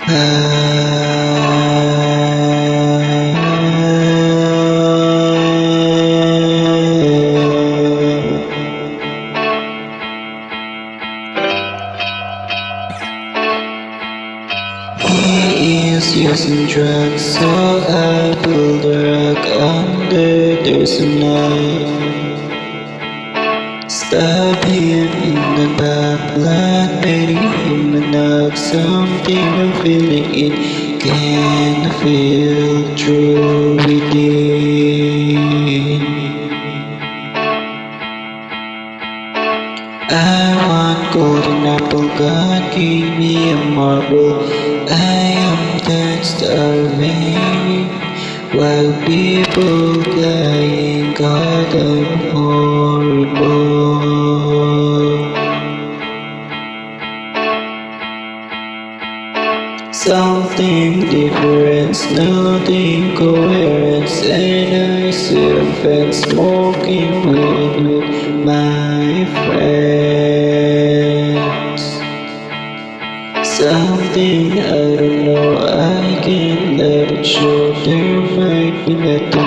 He is using drugs, so I pull the rug under. There's a knife. Stab him in the back, blood making him a knock. Something I'm feeling it can feel true within. I want golden apple, God give me a marble. I am dead starving, while people dying. God, I'm horrible. Something different, nothing coherent, and I surf and smoking weed with my friends. Something I don't know, I can't let it show. There might be nothing